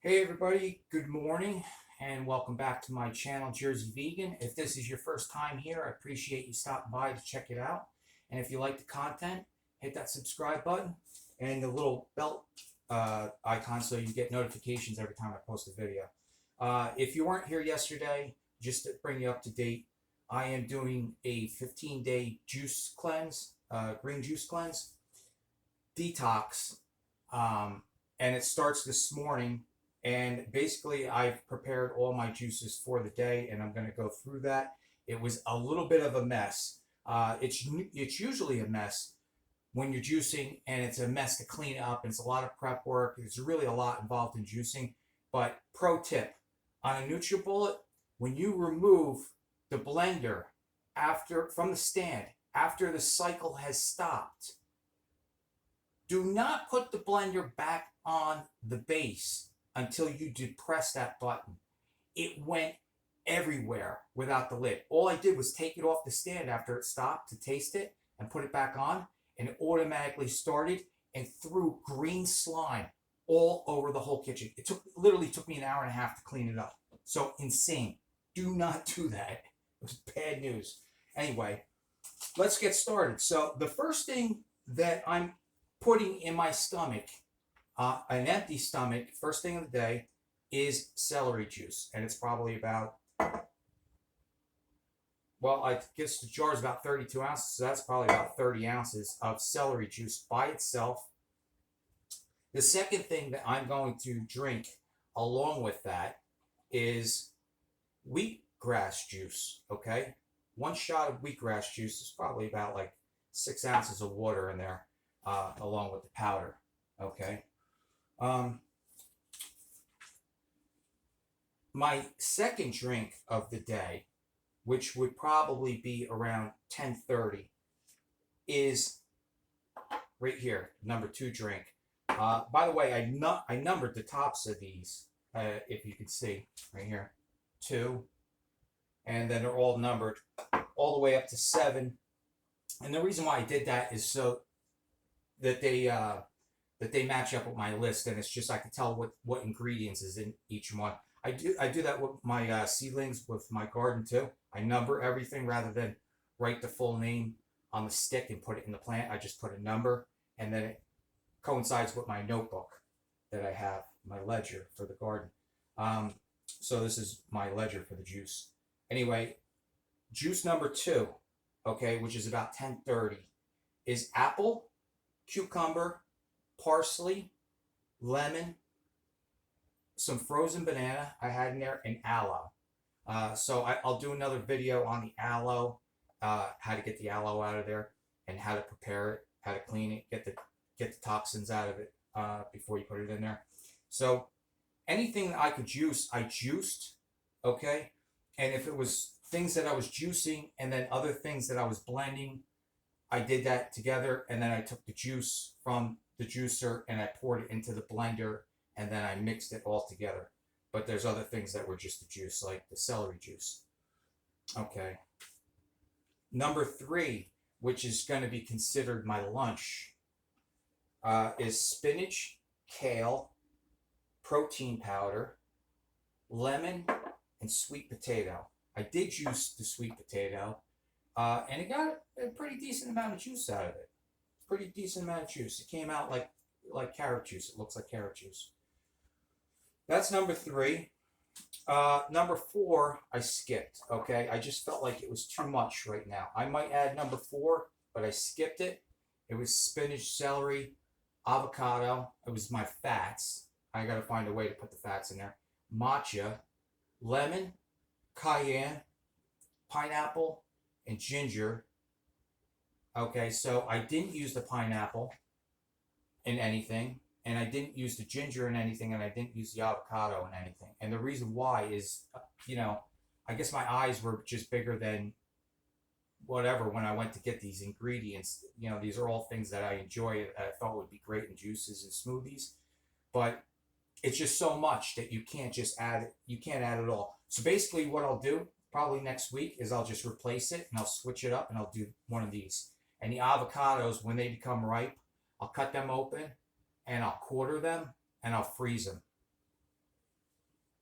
Hey everybody, good morning and welcome back to my channel, Jersey Vegan. If this is your first time here, I appreciate you stopping by to check it out. And if you like the content, hit that subscribe button and the little bell icon so you get notifications every time I post a video. If you weren't here yesterday, just to bring you up to date, I am doing a 15-day juice cleanse, green juice cleanse, detox, and it starts this morning. And basically, I've prepared all my juices for the day, and I'm going to go through that. It was a little bit of a mess. It's usually a mess when you're juicing, and it's a mess to clean up, and it's a lot of prep work. There's really a lot involved in juicing. But pro tip, on a NutriBullet, when you remove the blender from the stand, after the cycle has stopped, do not put the blender back on the base until you depress that button. It went everywhere without the lid. All I did was take it off the stand after it stopped to taste it and put it back on, and it automatically started and threw green slime all over the whole kitchen. It literally took me an hour and a half to clean it up. So insane. Do not do that. It was bad news. Anyway, let's get started. So the first thing that I'm putting in my stomach, an empty stomach, first thing of the day, is celery juice. And it's probably about, well, I guess the jar is about 32 ounces, so that's probably about 30 ounces of celery juice by itself. The second thing that I'm going to drink along with that is wheatgrass juice, okay? One shot of wheatgrass juice is probably about like 6 ounces of water in there, along with the powder, okay? My second drink of the day, which would probably be around 10:30, is right here, number 2 drink. By the way, I numbered the tops of these, if you can see right here, 2, and then they're all numbered all the way up to 7. And the reason why I did that is so that they match up with my list, and it's just I can tell what ingredients is in each one. I do that with my seedlings, with my garden too. I number everything rather than write the full name on the stick and put it in the plant. I just put a number, and then it coincides with my notebook that I have, my ledger for the garden. So this is my ledger for the juice. Anyway, juice number 2, okay, which is about 10:30, is apple, cucumber, parsley, lemon, some frozen banana I had in there, and aloe. So I'll do another video on the aloe, how to get the aloe out of there, and how to prepare it, how to clean it, get the toxins out of it before you put it in there. So anything that I could juice, I juiced, okay? And if it was things that I was juicing and then other things that I was blending, I did that together, and then I took the juice from the juicer and I poured it into the blender, and then I mixed it all together. But there's other things that were just the juice, like the celery juice. Okay. Number 3, which is going to be considered my lunch, is spinach, kale, protein powder, lemon, and sweet potato. I did juice the sweet potato, and it got a pretty decent amount of juice out of it. Pretty decent amount of juice. It came out like carrot juice. It looks like carrot juice. That's number 3. Number 4, I skipped, okay? I just felt like it was too much right now. I might add number 4, but I skipped it. It was spinach, celery, avocado. It was my fats. I got to find a way to put the fats in there. Matcha, lemon, cayenne, pineapple, and ginger. Okay, so I didn't use the pineapple in anything, and I didn't use the ginger in anything, and I didn't use the avocado in anything. And the reason why is, I guess my eyes were just bigger than whatever when I went to get these ingredients. These are all things that I enjoy, that I thought would be great in juices and smoothies, but it's just so much that you can't just add it. You can't add it all. So basically what I'll do probably next week is I'll just replace it, and I'll switch it up, and I'll do one of these. And the avocados, when they become ripe, I'll cut them open and I'll quarter them and I'll freeze them.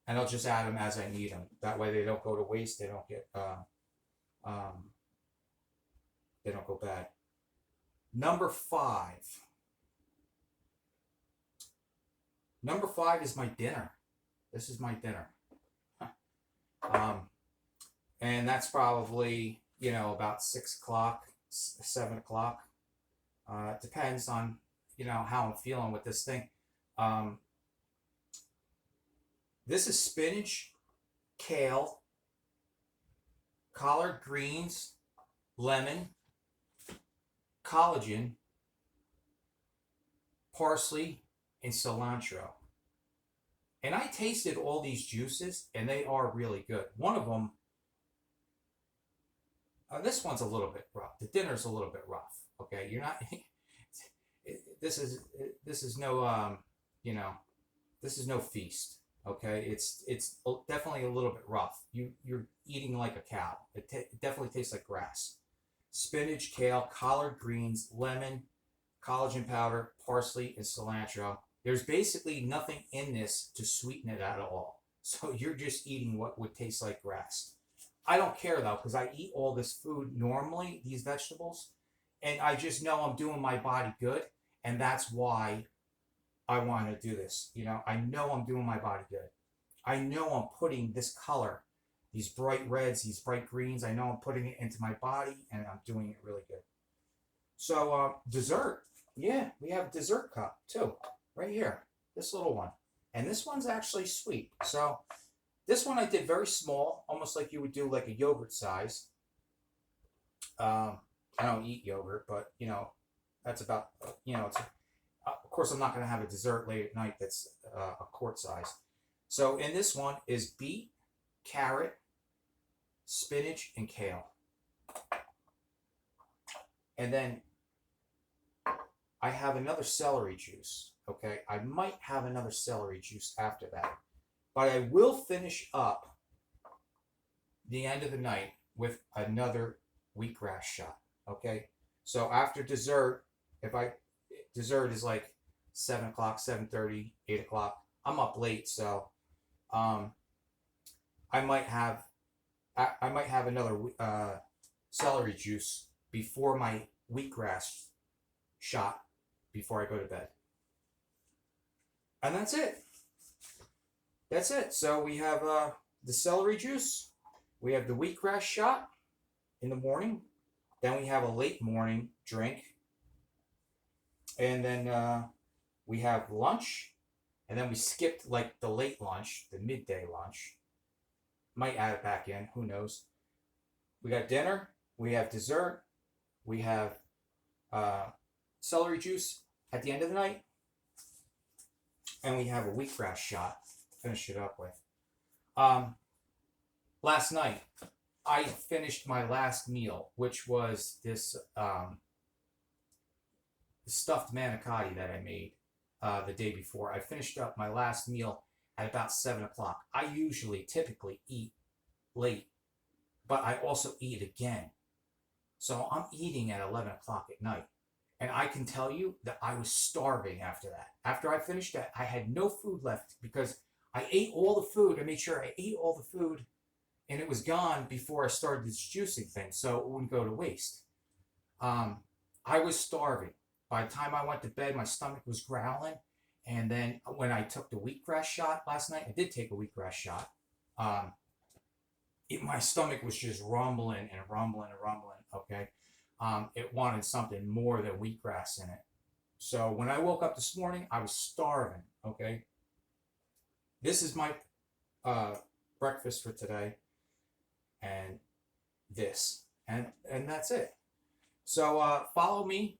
and I'll just add them as I need them. That way they don't go to waste. They don't get um, they don't go bad. Number five. Number five is my dinner. This is my dinner. And that's probably, about 6 o'clock, 7 o'clock. It depends on, how I'm feeling with this thing. This is spinach, kale, collard greens, lemon, collagen, parsley, and cilantro. And I tasted all these juices, and they are really good. One of them, this one's a little bit rough. The dinner's a little bit rough. Okay, you're not. This is no this is no feast. Okay, it's definitely a little bit rough. You're eating like a cow. It definitely tastes like grass. Spinach, kale, collard greens, lemon, collagen powder, parsley, and cilantro. There's basically nothing in this to sweeten it at all. So you're just eating what would taste like grass. I don't care though, because I eat all this food normally, these vegetables, and I just know I'm doing my body good, and that's why I want to do this. I know I'm doing my body good. I know I'm putting this color, these bright reds, these bright greens, I know I'm putting it into my body, and I'm doing it really good. So dessert. Yeah, we have a dessert cup too, right here, this little one. And this one's actually sweet. So this one I did very small, almost like you would do like a yogurt size. I don't eat yogurt, but that's about, it's, of course I'm not going to have a dessert late at night that's a quart size. So in this one is beet, carrot, spinach, and kale. And then I have another celery juice. Okay, I might have another celery juice after that. But I will finish up the end of the night with another wheatgrass shot. Okay, so after dessert, dessert is like 7 o'clock, 7:30, 8 o'clock. I'm up late, so I might have another celery juice before my wheatgrass shot before I go to bed. And that's it. That's it. So we have the celery juice. We have the wheatgrass shot in the morning. Then we have a late morning drink. And then we have lunch. And then we skipped like the late lunch, the midday lunch. Might add it back in. Who knows? We got dinner. We have dessert. We have celery juice at the end of the night. And we have a wheatgrass shot to finish it up with. Last night, I finished my last meal, which was this stuffed manicotti that I made the day before. I finished up my last meal at about 7 o'clock. I typically eat late, but I also eat again. So I'm eating at 11 o'clock at night. And I can tell you that I was starving after that. After I finished that, I had no food left because I ate all the food. I made sure I ate all the food and it was gone before I started this juicing thing, so it wouldn't go to waste. I was starving. By the time I went to bed, my stomach was growling. And then when I took the wheatgrass shot last night, I did take a wheatgrass shot. My stomach was just rumbling and rumbling and rumbling, okay? It wanted something more than wheatgrass in it. So when I woke up this morning, I was starving, okay? This is my breakfast for today. And this. And that's it. So follow me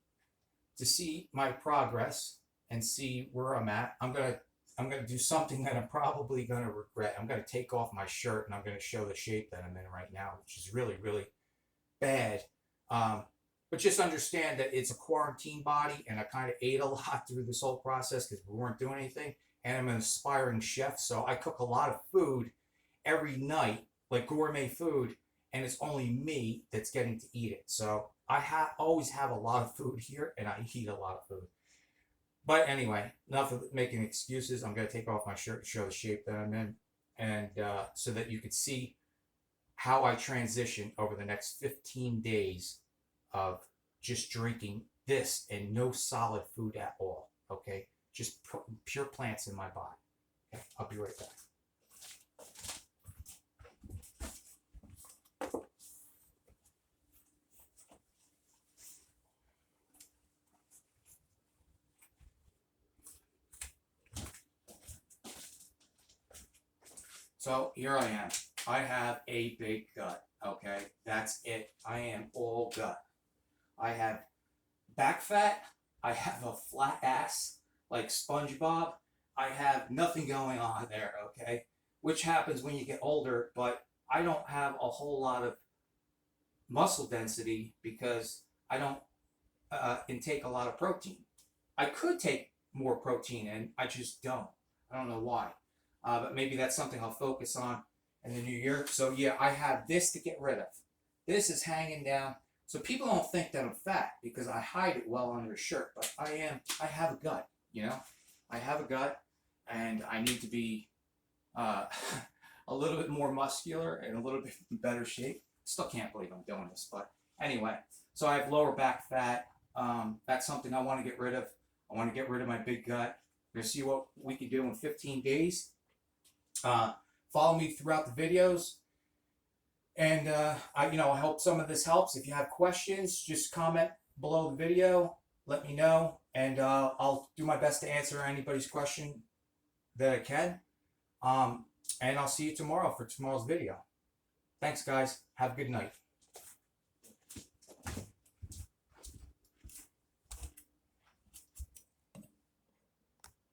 to see my progress and see where I'm at. I'm gonna do something that I'm probably gonna regret. I'm gonna take off my shirt and I'm gonna show the shape that I'm in right now, which is really, really bad. But just understand that it's a quarantine body, and I kind of ate a lot through this whole process because we weren't doing anything. And I'm an aspiring chef, so I cook a lot of food every night, like gourmet food, and it's only me that's getting to eat it. So I always have a lot of food here, and I eat a lot of food. But anyway, enough of making excuses. I'm going to take off my shirt to show the shape that I'm in. and so that you could see how I transition over the next 15 days of just drinking this and no solid food at all. Okay, just pure plants in my body. Okay, I'll be right back. So here I am. I have a big gut. Okay, that's it. I am all gut. I have back fat. I have a flat ass like SpongeBob. I have nothing going on there. Okay, which happens when you get older. But I don't have a whole lot of muscle density because I don't intake a lot of protein. I could take more protein and I just don't. I don't know why. But maybe that's something I'll focus on in the new year. So yeah, I have this to get rid of. This is hanging down. So people don't think that I'm fat because I hide it well under a shirt. But I have a gut, you know. I have a gut and I need to be a little bit more muscular and a little bit better shape. Still can't believe I'm doing this. But anyway, so I have lower back fat. That's something I want to get rid of. I want to get rid of my big gut. We're going to see what we can do in 15 days. Follow me throughout the videos. And, I hope some of this helps. If you have questions, just comment below the video. Let me know. And I'll do my best to answer anybody's question that I can. And I'll see you tomorrow for tomorrow's video. Thanks, guys. Have a good night.